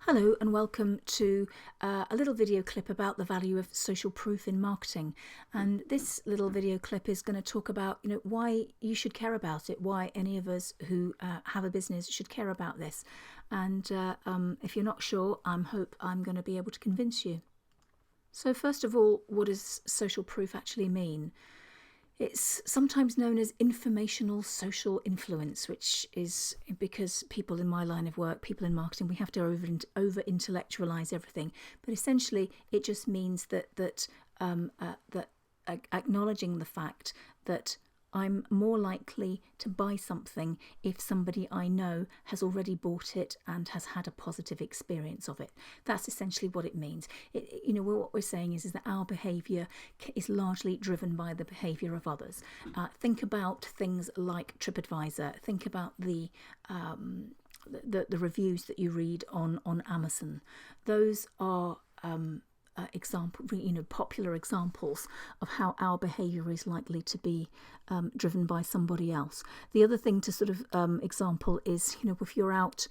Hello and welcome to a little video clip about the value of social proof in marketing. And this little video clip is going to talk about, why you should care about it, why any of us who have a business should care about this. And if you're not sure, I hope I'm going to be able to convince you. So first of all, what does social proof actually mean? It's sometimes known as informational social influence, which is because people in my line of work, people in marketing, we have to over intellectualize everything. But essentially, it just means that acknowledging the fact that I'm more likely to buy something if somebody I know has already bought it and has had a positive experience of it. That's essentially what it means. What we're saying is that our behaviour is largely driven by the behaviour of others. Think about things like TripAdvisor. Think about the reviews that you read on Amazon. Those are popular examples of how our behaviour is likely to be driven by somebody else. The other thing to sort of example is, if you're out,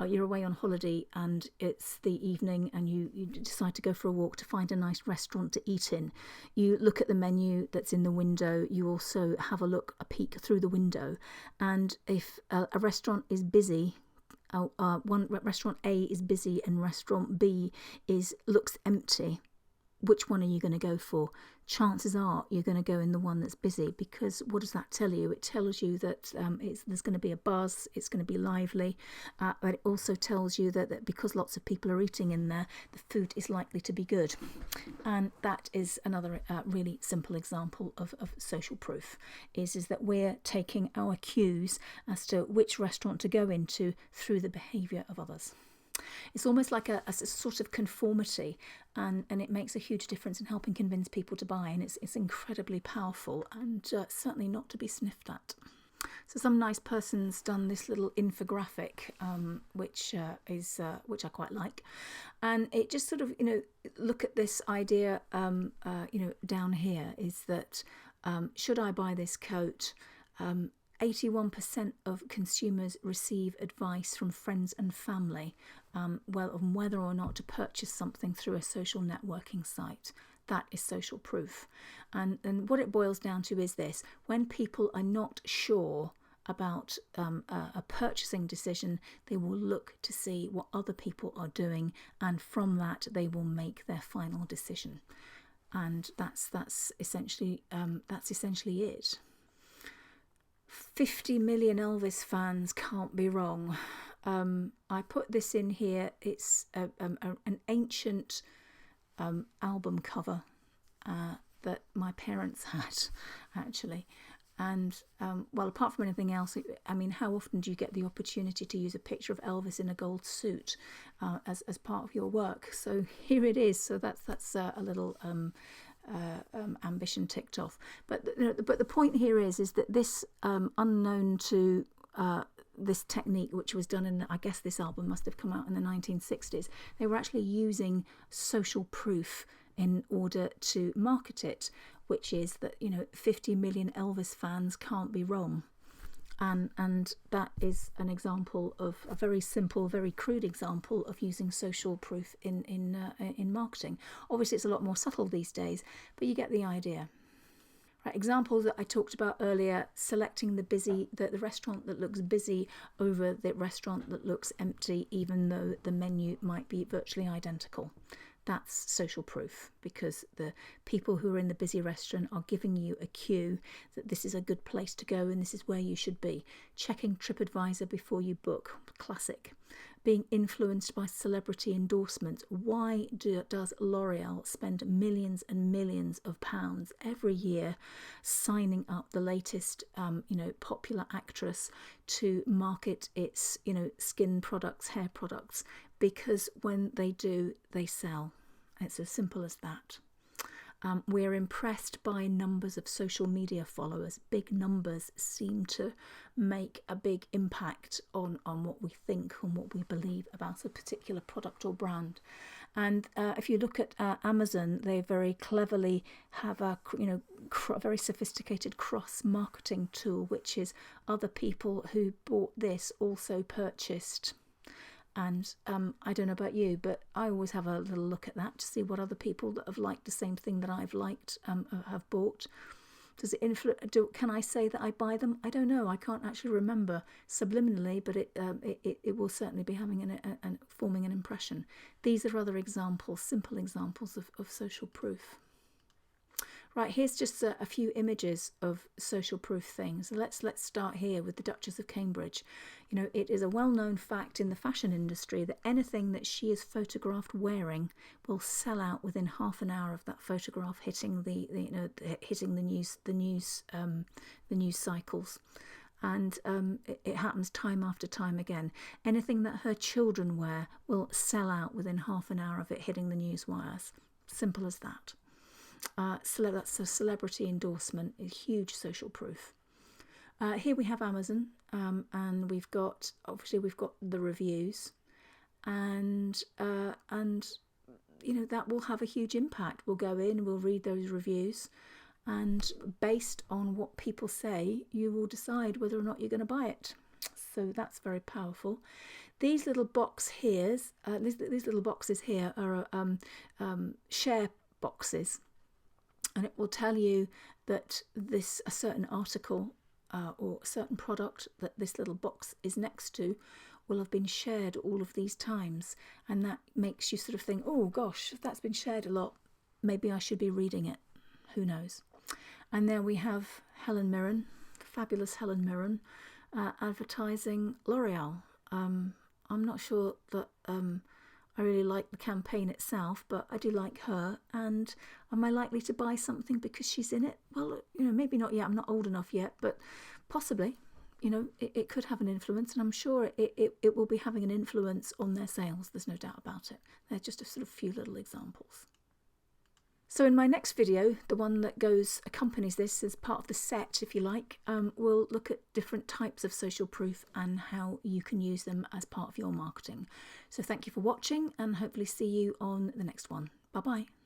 you're away on holiday and it's the evening and you decide to go for a walk to find a nice restaurant to eat in. You look at the menu that's in the window. You also have a peek through the window, and if a restaurant is busy, one restaurant A is busy and restaurant B looks empty, which one are you going to go for? Chances are you're going to go in the one that's busy, because what does that tell you? It tells you that there's going to be a buzz, it's going to be lively, but it also tells you that because lots of people are eating in there, the food is likely to be good. And that is another really simple example of social proof, is that we're taking our cues as to which restaurant to go into through the behaviour of others. It's almost like a sort of conformity, and it makes a huge difference in helping convince people to buy, and it's incredibly powerful and certainly not to be sniffed at. So some nice person's done this little infographic, which I quite like, and it just sort of look at this idea down here, is that should I buy this coat? 81% of consumers receive advice from friends and family on whether or not to purchase something through a social networking site. That is social proof. And what it boils down to is this: when people are not sure about a purchasing decision, they will look to see what other people are doing, and from that they will make their final decision. And that's essentially it. 50 million Elvis fans can't be wrong. I put this in here. It's an ancient album cover that my parents had, actually. And apart from anything else, how often do you get the opportunity to use a picture of Elvis in a gold suit as part of your work? So here it is. So that's a little ambition ticked off. But the point here is that this unknown to this technique, which was done in, I guess this album must have come out in the 1960s, they were actually using social proof in order to market it, which is that 50 million Elvis fans can't be wrong. And that is an example of a very simple, very crude example of using social proof in marketing. Obviously, it's a lot more subtle these days, but you get the idea. Right, examples that I talked about earlier: selecting the restaurant that looks busy over the restaurant that looks empty, even though the menu might be virtually identical. That's social proof, because the people who are in the busy restaurant are giving you a cue that this is a good place to go and this is where you should be. Checking TripAdvisor before you book, classic. Being influenced by celebrity endorsements. Why does L'Oreal spend millions and millions of pounds every year signing up the latest popular actress to market its skin products, hair products? Because when they do, they sell. It's as simple as that. We're impressed by numbers of social media followers. Big numbers seem to make a big impact on what we think and what we believe about a particular product or brand. And if you look at Amazon, they very cleverly have a very sophisticated cross-marketing tool, which is other people who bought this also purchased. And I don't know about you, but I always have a little look at that to see what other people that have liked the same thing that I've liked have bought. Does it can I say that I buy them? I don't know. I can't actually remember subliminally, but it will certainly be having forming an impression. These are other examples, simple examples of social proof. Right, here's just a few images of social proof things. Let's start here with the Duchess of Cambridge. You know, it is a well-known fact in the fashion industry that anything that she is photographed wearing will sell out within half an hour of that photograph hitting hitting the news cycles. And it happens time after time again. Anything that her children wear will sell out within half an hour of it hitting the news wires. Simple as that. That's a celebrity endorsement, a huge social proof. Here we have Amazon, and we've got the reviews, and you know, that will have a huge impact. We'll go in, we'll read those reviews, and based on what people say, you will decide whether or not you're going to buy it. So that's very powerful. These little boxes here are share boxes. And it will tell you that a certain article or a certain product that this little box is next to will have been shared all of these times. And that makes you sort of think, oh gosh, if that's been shared a lot, maybe I should be reading it. Who knows? And there we have Helen Mirren, fabulous Helen Mirren, advertising L'Oreal. I'm not sure that I really like the campaign itself, but I do like her. And am I likely to buy something because she's in it? Well, you know, maybe not yet. I'm not old enough yet, but possibly. You know, it could have an influence, and I'm sure it will be having an influence on their sales. There's no doubt about it. They're just a sort of few little examples. So in my next video, the one that accompanies this as part of the set, if you like, we'll look at different types of social proof and how you can use them as part of your marketing. So thank you for watching, and hopefully see you on the next one. Bye-bye.